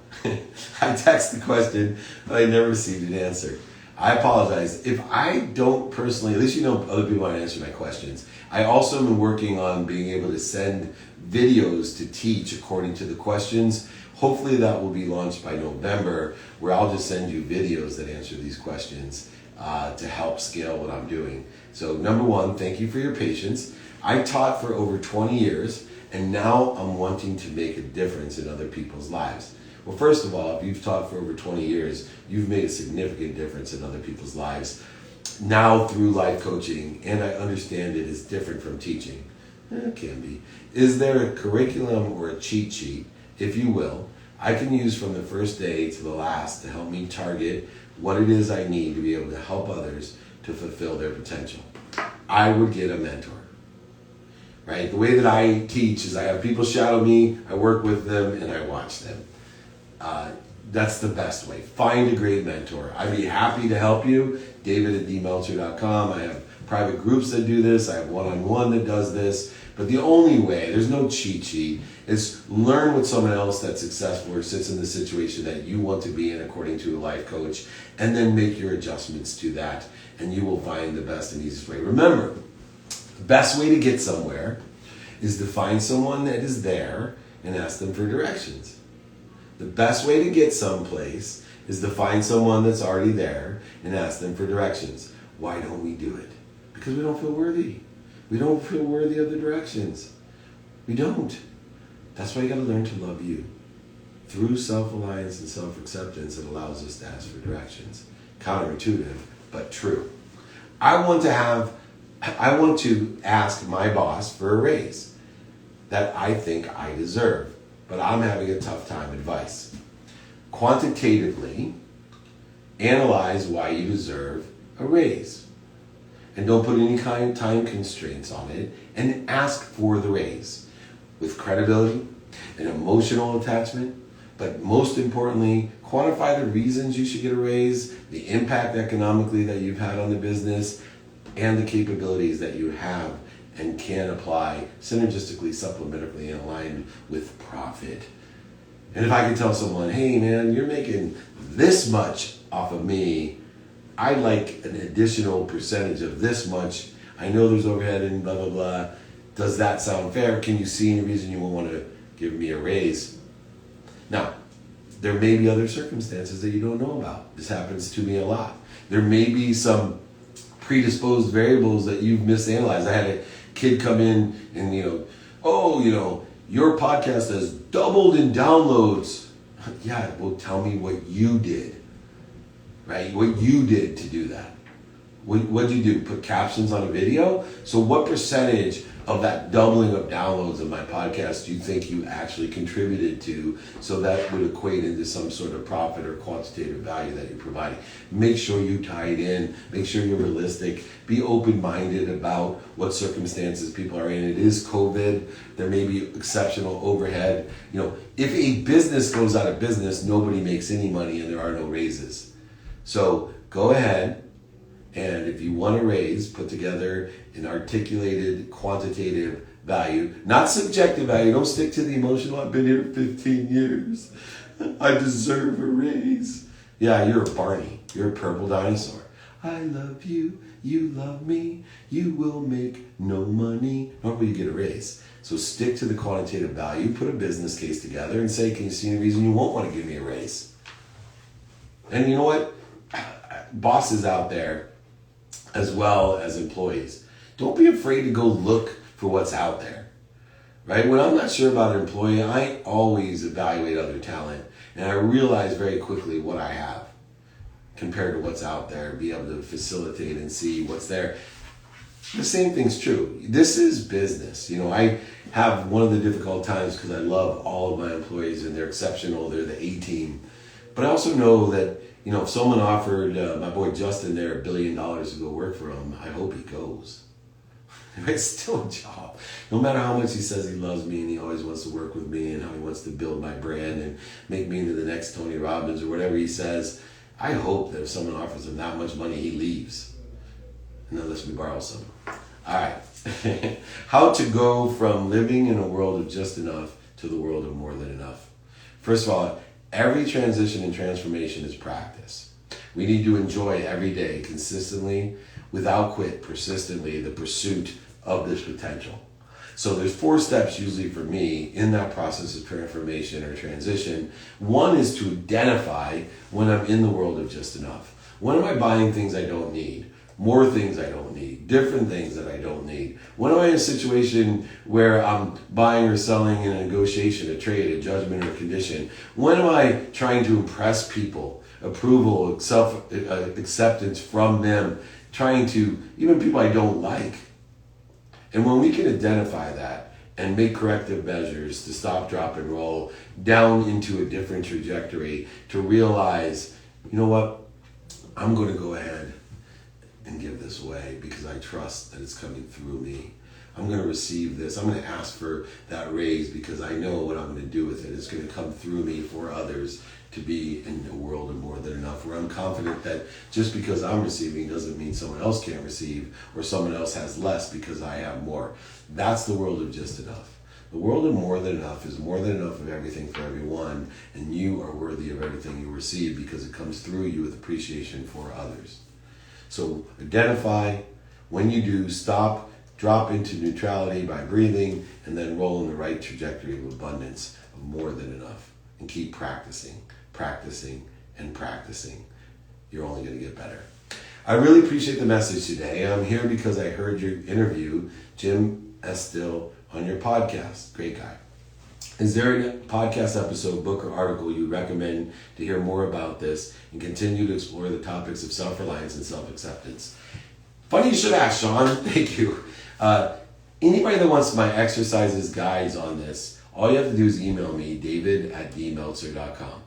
I text the question, but I never received an answer. I apologize. If I don't personally, at least you know other people aren't answering my questions. I also am working on being able to send videos to teach according to the questions. Hopefully that will be launched by November, where I'll just send you videos that answer these questions to help scale what I'm doing. So number one, thank you for your patience. I taught for over 20 years, and now I'm wanting to make a difference in other people's lives. Well, first of all, if you've taught for over 20 years, you've made a significant difference in other people's lives. Now through life coaching, and I understand it is different from teaching. It can be. Is there a curriculum or a cheat sheet, if you will, I can use from the first day to the last to help me target what it is I need to be able to help others to fulfill their potential? I would get a mentor. Right? The way that I teach is I have people shadow me, I work with them, and I watch them. That's the best way. Find a great mentor. I'd be happy to help you. David@dmeltzer.com. I have private groups that do this. I have one-on-one that does this. But the only way, there's no cheat sheet, is learn with someone else that's successful or sits in the situation that you want to be in according to a life coach, and then make your adjustments to that, and you will find the best and easiest way. Remember, the best way to get somewhere is to find someone that is there and ask them for directions. The best way to get someplace is to find someone that's already there and ask them for directions. Why don't we do it? Because we don't feel worthy. We don't feel worthy of the directions. We don't. That's why you got to learn to love you. Through self-reliance and self-acceptance, it allows us to ask for directions. Counterintuitive, but true. I want to ask my boss for a raise that I think I deserve, but I'm having a tough time. Advice. Quantitatively, analyze why you deserve a raise. And don't put any kind of time constraints on it, and ask for the raise with credibility and emotional attachment. But most importantly, quantify the reasons you should get a raise, the impact economically that you've had on the business, and the capabilities that you have and can apply synergistically, supplementarily, and aligned with profit. And if I can tell someone, hey man, you're making this much off of me, I'd like an additional percentage of this much. I know there's overhead and blah, blah, blah. Does that sound fair? Can you see any reason you won't want to give me a raise? Now, there may be other circumstances that you don't know about. This happens to me a lot. There may be some predisposed variables that you've misanalyzed. I had a kid come in and, your podcast has doubled in downloads. Yeah, well, tell me what you did, right? What you did to do that. What did you do? Put captions on a video? So what percentage of that doubling of downloads of my podcast do you think you actually contributed to, so that would equate into some sort of profit or quantitative value that you're providing? Make sure you tie it in. Make sure you're realistic. Be open-minded about what circumstances people are in. It is COVID. There may be exceptional overhead. If a business goes out of business, nobody makes any money and there are no raises. So go ahead. And if you want to raise, put together an articulated, quantitative value, not subjective value. Don't stick to the emotional. I've been here 15 years. I deserve a raise. Yeah, you're a Barney. You're a purple dinosaur. I love you. You love me. You will make no money. Nor will you get a raise. So stick to the quantitative value. Put a business case together and say, can you see any reason you won't want to give me a raise? And you know what? Bosses out there, as well as employees, don't be afraid to go look for what's out there, right? When I'm not sure about an employee, I always evaluate other talent And I realize very quickly what I have compared to what's out there, be able to facilitate and see what's there. The same thing's true. This is business. I have one of the difficult times because I love all of my employees and they're exceptional. They're the A-team. But I also know that, if someone offered my boy Justin there $1 billion to go work for him, I hope he goes. It's still a job. No matter how much he says he loves me and he always wants to work with me and how he wants to build my brand and make me into the next Tony Robbins or whatever he says, I hope that if someone offers him that much money, he leaves. And then lets me borrow some. All right. How to go from living in a world of just enough to the world of more than enough. First of all, every transition and transformation is practice. We need to enjoy every day consistently, without quit, persistently, the pursuit of this potential. So there's 4 steps usually for me in that process of transformation or transition. One is to identify when I'm in the world of just enough. When am I buying things I don't need? More things I don't need, different things that I don't need. When am I in a situation where I'm buying or selling in a negotiation, a trade, a judgment, or a condition? When am I trying to impress people, approval, self-acceptance from them, trying to, even people I don't like? And when we can identify that and make corrective measures to stop, drop, and roll down into a different trajectory, to realize, you know what, I'm going to go ahead and give this away because I trust that it's coming through me. I'm going to receive this. I'm going to ask for that raise because I know what I'm going to do with it. It's going to come through me for others to be in a world of more than enough, where I'm confident that just because I'm receiving doesn't mean someone else can't receive or someone else has less because I have more. That's the world of just enough. The world of more than enough is more than enough of everything for everyone, and you are worthy of everything you receive because it comes through you with appreciation for others. So identify. When you do, stop, drop into neutrality by breathing, and then roll in the right trajectory of abundance of more than enough. And keep practicing, and practicing. You're only going to get better. I really appreciate the message today. I'm here because I heard your interview, Jim Estill, on your podcast. Great guy. Is there a podcast episode, book, or article you recommend to hear more about this and continue to explore the topics of self-reliance and self-acceptance? Funny you should ask, Sean. Thank you. Anybody that wants my exercises, guides on this, all you have to do is email me, david@dmeltzer.com.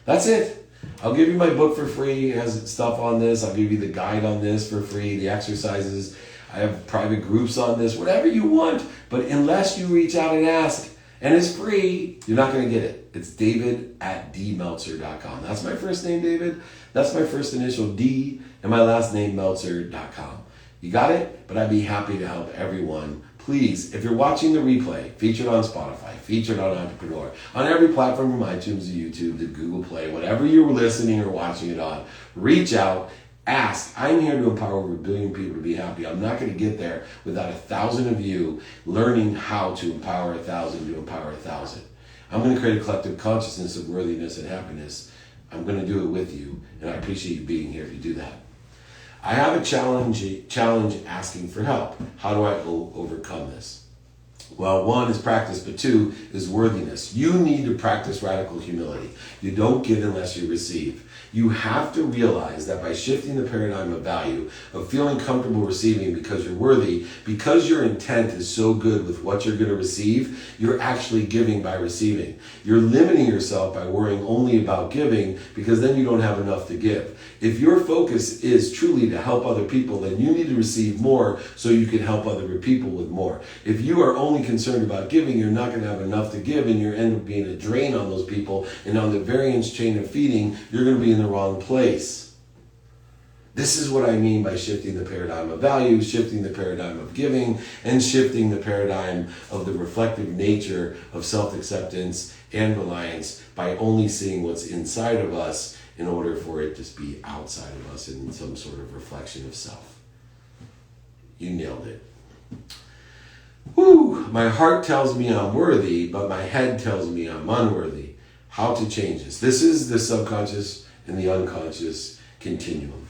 That's it. I'll give you my book for free. It has stuff on this. I'll give you the guide on this for free, the exercises. I have private groups on this, whatever you want. But unless you reach out and ask, and it's free, you're not going to get it. It's david@dmeltzer.com. That's my first name, David. That's my first initial D, and my last name, Meltzer.com. You got it? But I'd be happy to help everyone. Please, if you're watching the replay, featured on Spotify, featured on Entrepreneur, on every platform from iTunes to YouTube to Google Play, whatever you're listening or watching it on, reach out, ask. I'm here to empower over 1 billion people to be happy. I'm not going to get there without 1,000 of you learning how to empower 1,000 to empower 1,000. I'm going to create a collective consciousness of worthiness and happiness. I'm going to do it with you, and I appreciate you being here to do that. I have a challenge asking for help. How do I overcome this? Well, 1 is practice, but 2 is worthiness. You need to practice radical humility. You don't give unless you receive. You have to realize that by shifting the paradigm of value, of feeling comfortable receiving because you're worthy, because your intent is so good with what you're going to receive, you're actually giving by receiving. You're limiting yourself by worrying only about giving because then you don't have enough to give. If your focus is truly to help other people, then you need to receive more so you can help other people with more. If you are only concerned about giving, you're not going to have enough to give, and you end up being a drain on those people, and on the variance chain of feeding, you're going to be in the wrong place. This is what I mean by shifting the paradigm of value, shifting the paradigm of giving, and shifting the paradigm of the reflective nature of self-acceptance and reliance by only seeing what's inside of us in order for it to be outside of us in some sort of reflection of self. You nailed it. Whew, my heart tells me I'm worthy, but my head tells me I'm unworthy. How to change this? This is the subconscious and the unconscious continuum.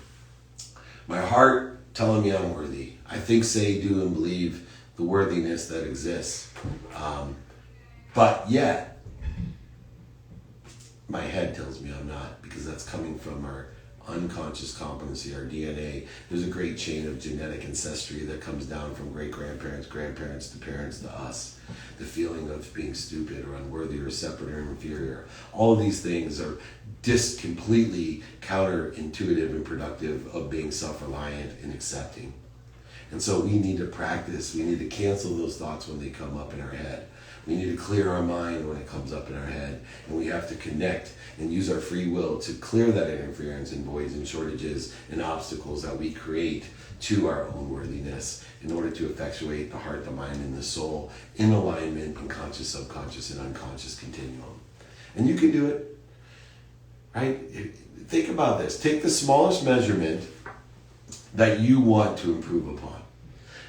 My heart telling me I'm worthy. I think, say, do, and believe the worthiness that exists. But yet, my head tells me I'm not, because that's coming from our unconscious competency, our DNA. There's a great chain of genetic ancestry that comes down from great-grandparents, grandparents to parents to us. The feeling of being stupid or unworthy or separate or inferior. All of these things are just completely counterintuitive and productive of being self-reliant and accepting. And so we need to practice. We need to cancel those thoughts when they come up in our head. We need to clear our mind when it comes up in our head. And we have to connect and use our free will to clear that interference and voids and shortages and obstacles that we create to our own worthiness in order to effectuate the heart, the mind, and the soul in alignment in conscious, subconscious, and unconscious continuum. And you can do it, right? Think about this. Take the smallest measurement that you want to improve upon.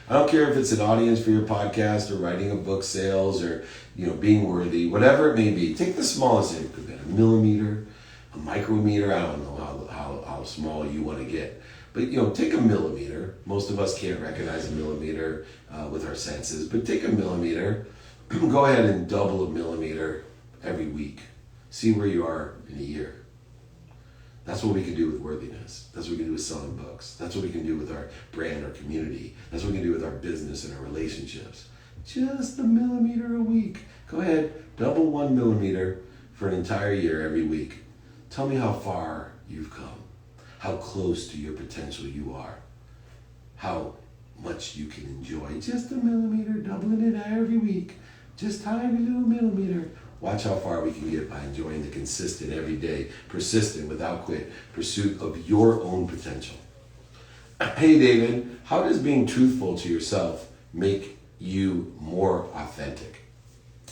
I don't care if it's an audience for your podcast or writing a book, sales, or being worthy, whatever it may be. Take the smallest, it could be a millimeter, a micrometer. I don't know how small you want to get, but take a millimeter. Most of us can't recognize a millimeter with our senses, but take a millimeter. Go ahead and double a millimeter every week. See where you are in a year. That's what we can do with worthiness. That's what we can do with selling books. That's what we can do with our brand, our community. That's what we can do with our business and our relationships. Just a millimeter a week. Go ahead, double 1 millimeter for an entire year every week. Tell me how far you've come, how close to your potential you are, how much you can enjoy. Just a millimeter, doubling it every week. Just tiny little millimeter. Watch how far we can get by enjoying the consistent, everyday, persistent, without quit pursuit of your own potential. Hey, David, how does being truthful to yourself make you more authentic?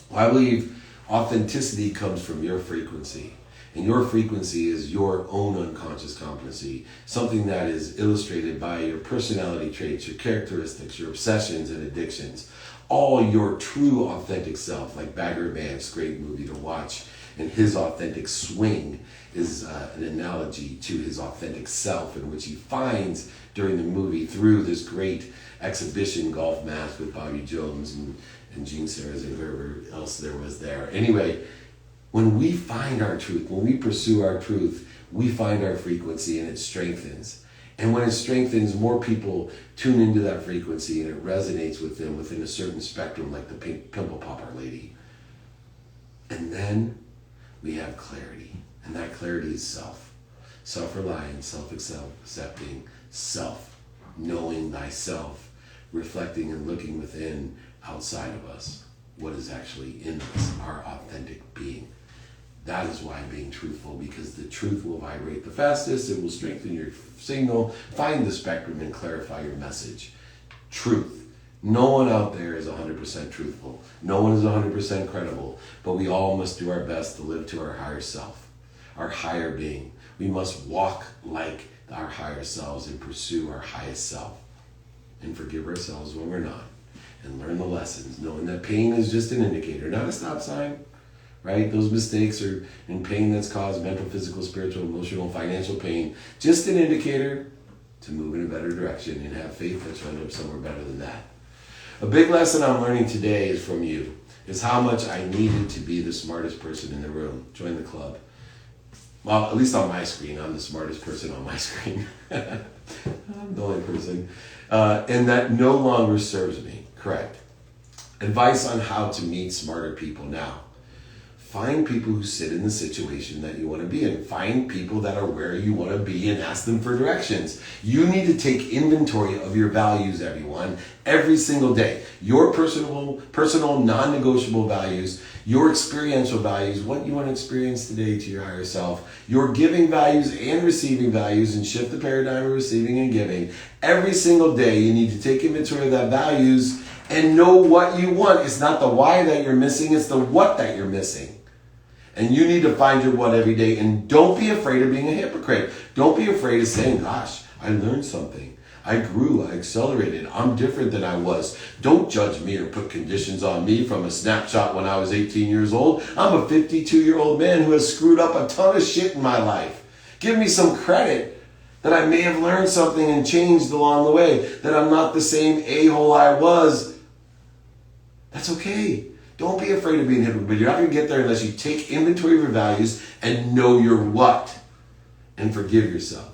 Well, I believe authenticity comes from your frequency. And your frequency is your own unconscious competency, something that is illustrated by your personality traits, your characteristics, your obsessions and addictions. All your true authentic self, like Bagger Vance, great movie to watch, and his authentic swing is an analogy to his authentic self, in which he finds during the movie through this great exhibition golf match with Bobby Jones and Gene Simmons and whoever else there was there. Anyway, when we find our truth, when we pursue our truth, we find our frequency and it strengthens. And when it strengthens, more people tune into that frequency and it resonates with them within a certain spectrum, like the pimple popper lady. And then we have clarity. And that clarity is self. Self-reliant, self-accepting, self. Knowing thyself, reflecting and looking within, outside of us, what is actually in us, our authentic being. That is why being truthful, because the truth will vibrate the fastest, it will strengthen your signal, find the spectrum, and clarify your message. Truth. No one out there is 100% truthful. No one is 100% credible, but we all must do our best to live to our higher self, our higher being. We must walk like our higher selves and pursue our highest self, and forgive ourselves when we're not, and learn the lessons, knowing that pain is just an indicator, not a stop sign. Right? Those mistakes are in pain that's caused mental, physical, spiritual, emotional, financial pain. Just an indicator to move in a better direction and have faith that you'll end up somewhere better than that. A big lesson I'm learning today is from you, is how much I needed to be the smartest person in the room. Join the club. Well, at least on my screen, I'm the smartest person on my screen. I'm the only person. And that no longer serves me. Correct. Advice on how to meet smarter people now. Find people who sit in the situation that you want to be in. Find people that are where you want to be and ask them for directions. You need to take inventory of your values, everyone, every single day. Your personal non-negotiable values, your experiential values, what you want to experience today to your higher self, your giving values and receiving values, and shift the paradigm of receiving and giving. Every single day, you need to take inventory of that values and know what you want. It's not the why that you're missing, it's the what that you're missing. And you need to find your what every day. And don't be afraid of being a hypocrite. Don't be afraid of saying, gosh, I learned something. I grew, I accelerated. I'm different than I was. Don't judge me or put conditions on me from a snapshot when I was 18 years old. I'm a 52-year-old man who has screwed up a ton of shit in my life. Give me some credit that I may have learned something and changed along the way, that I'm not the same a-hole I was. That's okay. Don't be afraid of being a hypocrite, but you're not going to get there unless you take inventory of your values and know your what and forgive yourself.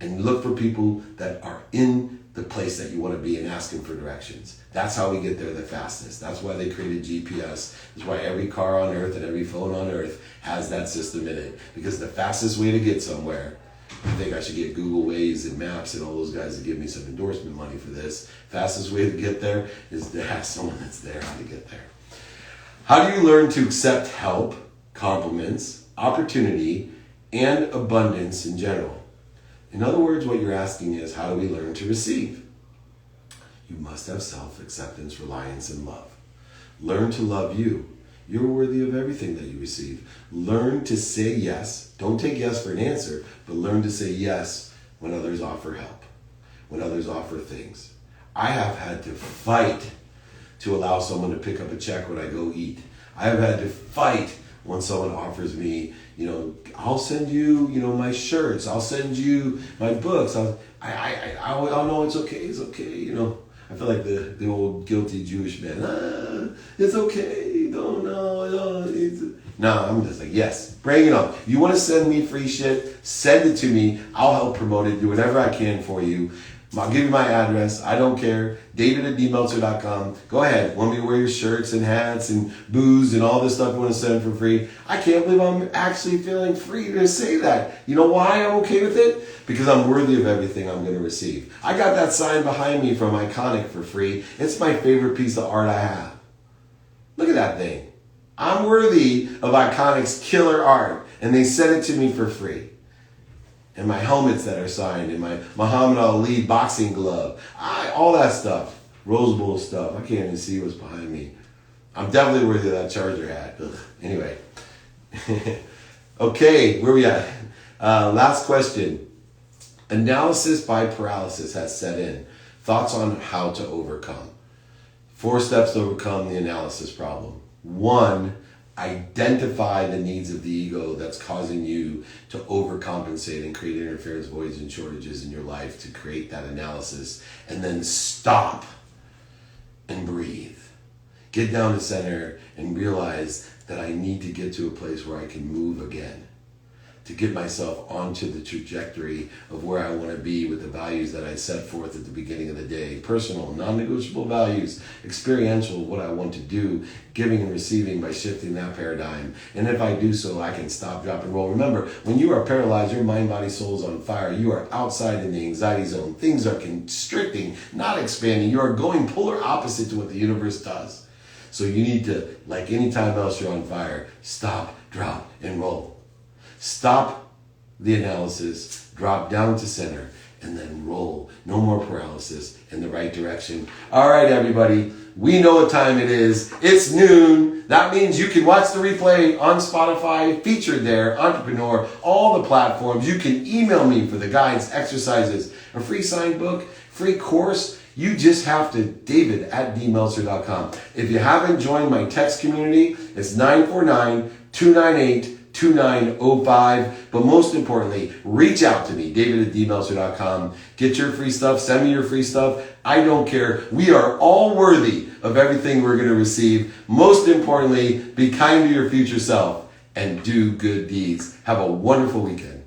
And look for people that are in the place that you want to be and ask them for directions. That's how we get there the fastest. That's why they created GPS. That's why every car on earth and every phone on earth has that system in it. Because the fastest way to get somewhere, I think I should get Google Waze and Maps and all those guys to give me some endorsement money for this. Fastest way to get there is to ask someone that's there how to get there. How do you learn to accept help, compliments, opportunity, and abundance in general? In other words, what you're asking is, how do we learn to receive? You must have self-acceptance, reliance, and love. Learn to love you. You're worthy of everything that you receive. Learn to say yes. Don't take yes for an answer, but learn to say yes when others offer help, when others offer things. I have had to fight to allow someone to pick up a check when I go eat. I have had to fight when someone offers me, I'll send you, my shirts. I'll send you my books. I'll know it's okay. It's okay. I feel like the old guilty Jewish man. It's okay. Don't know. No, I'm just like, yes, bring it on. You want to send me free shit? Send it to me. I'll help promote it. Do whatever I can for you. I'll give you my address. I don't care. David@dmeltzer.com. Go ahead. Want me to wear your shirts and hats and booze and all this stuff you want to send for free? I can't believe I'm actually feeling free to say that. You know why I'm okay with it? Because I'm worthy of everything I'm going to receive. I got that sign behind me from Iconic for free. It's my favorite piece of art I have. Look at that thing. I'm worthy of Iconic's killer art, and they sent it to me for free. And my helmets that are signed, and my Muhammad Ali boxing glove, all that stuff, Rose Bowl stuff. I can't even see what's behind me. I'm definitely worthy of that Charger hat. Ugh. Anyway. Okay, where we at? Last question. Analysis by paralysis has set in. Thoughts on how to overcome. 4 steps to overcome the analysis problem. 1, identify the needs of the ego that's causing you to overcompensate and create interference, voids, and shortages in your life to create that analysis. And then stop and breathe. Get down to center and realize that I need to get to a place where I can move again, to get myself onto the trajectory of where I want to be with the values that I set forth at the beginning of the day. Personal, non-negotiable values, experiential, what I want to do, giving and receiving by shifting that paradigm. And if I do so, I can stop, drop, and roll. Remember, when you are paralyzed, your mind, body, soul is on fire. You are outside in the anxiety zone. Things are constricting, not expanding. You are going polar opposite to what the universe does. So you need to, like any time else you're on fire, stop, drop, and roll. Stop the analysis, drop down to center, and then roll. No more paralysis, in the right direction. All right, everybody. We know what time it is. It's noon. That means you can watch the replay on Spotify, featured there, Entrepreneur, all the platforms. You can email me for the guides, exercises, a free signed book, free course. You just have to, David@dmeltzer.com. If you haven't joined my text community, it's 949-298-2905. But most importantly, reach out to me, David@dmeltzer.com. Get your free stuff. Send me your free stuff. I don't care. We are all worthy of everything we're going to receive. Most importantly, be kind to your future self and do good deeds. Have a wonderful weekend.